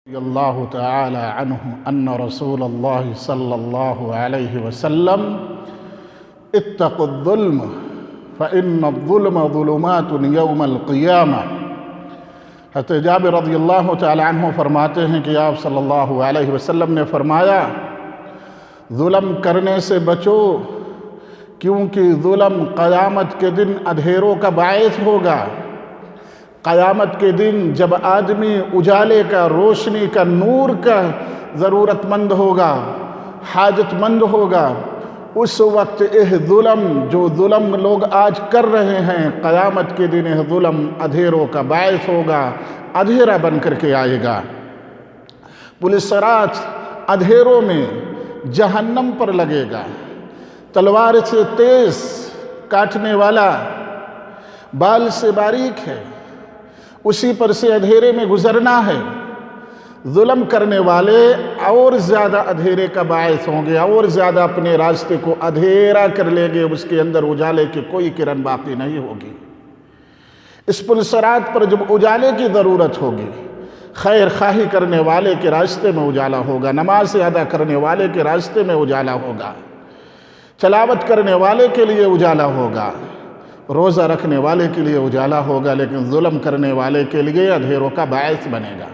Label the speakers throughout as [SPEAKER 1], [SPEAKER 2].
[SPEAKER 1] رضی اللہ تعالی عنہ ان رسول اللہ صلی اللہ علیہ وسلم اتقوا الظلم فإن الظلم ظلمات یوم القیامہ۔ حضرت جابر رضی اللہ تعالی عنہ فرماتے ہیں کہ آپ صلی اللہ علیہ وسلم نے فرمایا، ظلم کرنے سے بچو کیونکہ ظلم قیامت کے دن اندھیروں کا باعث ہوگا۔ قیامت کے دن جب آدمی اجالے کا، روشنی کا، نور کا ضرورت مند ہوگا، حاجت مند ہوگا، اس وقت جو ظلم لوگ آج کر رہے ہیں، قیامت کے دن ظلم اندھیروں کا باعث ہوگا، اندھیرا بن کر کے آئے گا۔ پولیس رات اندھیروں میں جہنم پر لگے گا، تلوار سے تیز کاٹنے والا، بال سے باریک ہے، اسی پر سے اندھیرے میں گزرنا ہے۔ ظلم کرنے والے اور زیادہ اندھیرے کا باعث ہوں گے، اور زیادہ اپنے راستے کو اندھیرا کر لیں گے، اس کے اندر اجالے کی کوئی کرن باقی نہیں ہوگی۔ اس پلسرات پر جب اجالے کی ضرورت ہوگی، خیر خواہی کرنے والے کے راستے میں اجالا ہوگا، نماز ادا کرنے والے کے راستے میں اجالا ہوگا، تلاوت کرنے والے کے لیے اجالا ہوگا، روزہ رکھنے والے کے لیے اجالا ہوگا، لیکن ظلم کرنے والے کے لیے اندھیروں کا باعث بنے گا۔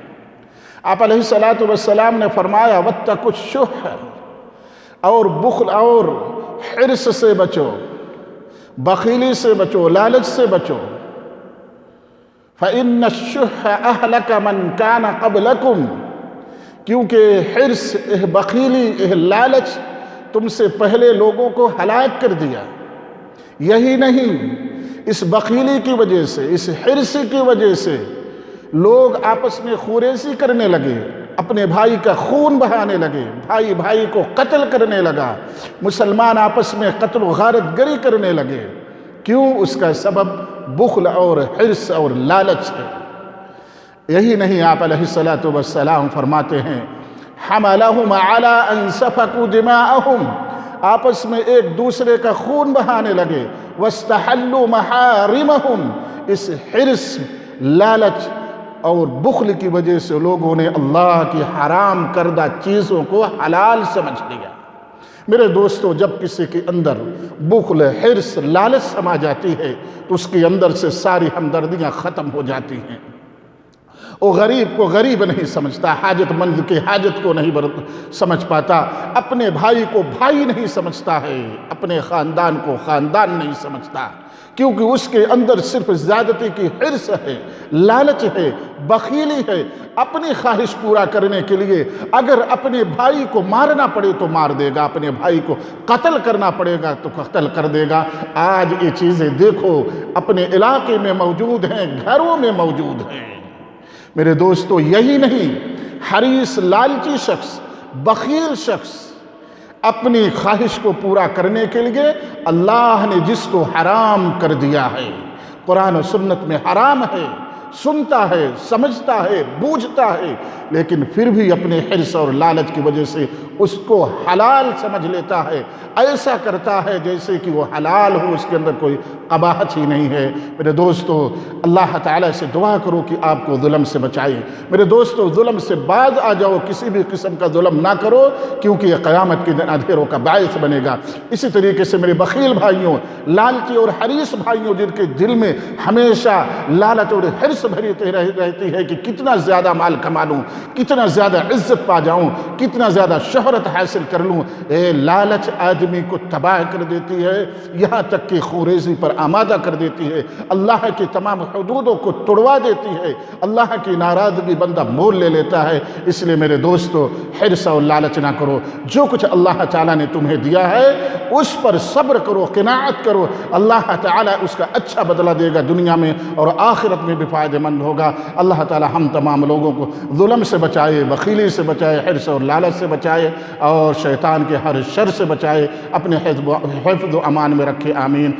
[SPEAKER 1] آپ علیہ السلام نے فرمایا، وَاتَّقُوا الشُّحَّ، اور بخل اور حرص سے بچو، بخیلی سے بچو، لالچ سے بچو۔ فَإِنَّ الشُّحَّ أَهْلَكَ مَنْ كَانَ قَبْلَكُمْ، کیونکہ حرص، بخیلی، لالچ تم سے پہلے لوگوں کو ہلاک کر دیا۔ یہی نہیں، اس بخیلی کی وجہ سے، اس حرص کی وجہ سے لوگ آپس میں خوریزی کرنے لگے، اپنے بھائی کا خون بہانے لگے، بھائی بھائی کو قتل کرنے لگا، مسلمان آپس میں قتل و غارت گری کرنے لگے۔ کیوں؟ اس کا سبب بخل اور حرص اور لالچ ہے۔ یہی نہیں، آپ علیہ السلام فرماتے ہیں، حملہم علی ان سفکوا دماءہم، آپس میں ایک دوسرے کا خون بہانے لگے، واستحلوا محارمہم، اس حرص، لالچ اور بخل کی وجہ سے لوگوں نے اللہ کی حرام کردہ چیزوں کو حلال سمجھ لیا۔ میرے دوستو، جب کسی کے اندر بخل، حرص، لالچ سما جاتی ہے تو اس کے اندر سے ساری ہمدردیاں ختم ہو جاتی ہیں۔ وہ غریب کو غریب نہیں سمجھتا، حاجت مند کے حاجت کو نہیں سمجھ پاتا، اپنے بھائی کو بھائی نہیں سمجھتا ہے، اپنے خاندان کو خاندان نہیں سمجھتا، کیونکہ اس کے اندر صرف زیادتی کی حرص ہے، لالچ ہے، بخیلی ہے۔ اپنی خواہش پورا کرنے کے لیے اگر اپنے بھائی کو مارنا پڑے تو مار دے گا، اپنے بھائی کو قتل کرنا پڑے گا تو قتل کر دے گا۔ آج یہ چیزیں دیکھو، اپنے علاقے میں موجود ہیں، گھروں میں موجود ہیں۔ میرے دوستو، یہی نہیں، حریص، لالچی شخص، بخیل شخص اپنی خواہش کو پورا کرنے کے لیے اللہ نے جس کو حرام کر دیا ہے، قرآن و سنت میں حرام ہے، سنتا ہے، سمجھتا ہے، بوجھتا ہے، لیکن پھر بھی اپنے حرص اور لالچ کی وجہ سے اس کو حلال سمجھ لیتا ہے، ایسا کرتا ہے جیسے کہ وہ حلال ہو، اس کے اندر کوئی قباحت ہی نہیں ہے۔ میرے دوستو، اللہ تعالیٰ سے دعا کرو کہ آپ کو ظلم سے بچائے۔ میرے دوستو، ظلم سے باز آ جاؤ، کسی بھی قسم کا ظلم نہ کرو، کیونکہ یہ قیامت کے دن اندھیروں کا باعث بنے گا۔ اسی طریقے سے میرے بخیل بھائیوں، لالچی اور حریص بھائیوں، جن کے دل میں ہمیشہ لالچ اور حرص بھری رہتی ہے کہ کتنا زیادہ مال کما لوں، کتنا زیادہ عزت پا جاؤں، کتنا زیادہ شہرت حاصل کر لوں، لالچ آدمی کو تباہ کر دیتی ہے، یہاں تک کہ خوریزی پر آمادہ کر دیتی ہے، اللہ کی تمام حدودوں کو توڑوا دیتی ہے، اللہ کی ناراضگی بندہ مول لے لیتا ہے۔ اس لیے میرے دوستو، حرص اور لالچ نہ کرو، جو کچھ اللہ تعالیٰ نے تمہیں دیا ہے اس پر صبر کرو، قناعت کرو، اللہ تعالیٰ اس کا اچھا بدلہ دے گا، دنیا میں اور آخرت میں بھی فائدہ مند ہوگا۔ اللہ تعالیٰ ہم تمام لوگوں کو ظلم سے بچائے، بخیلی سے بچائے، حرص اور لالچ سے بچائے، اور شیطان کے ہر شر سے بچائے، اپنے حفظ و امان میں رکھے، آمین۔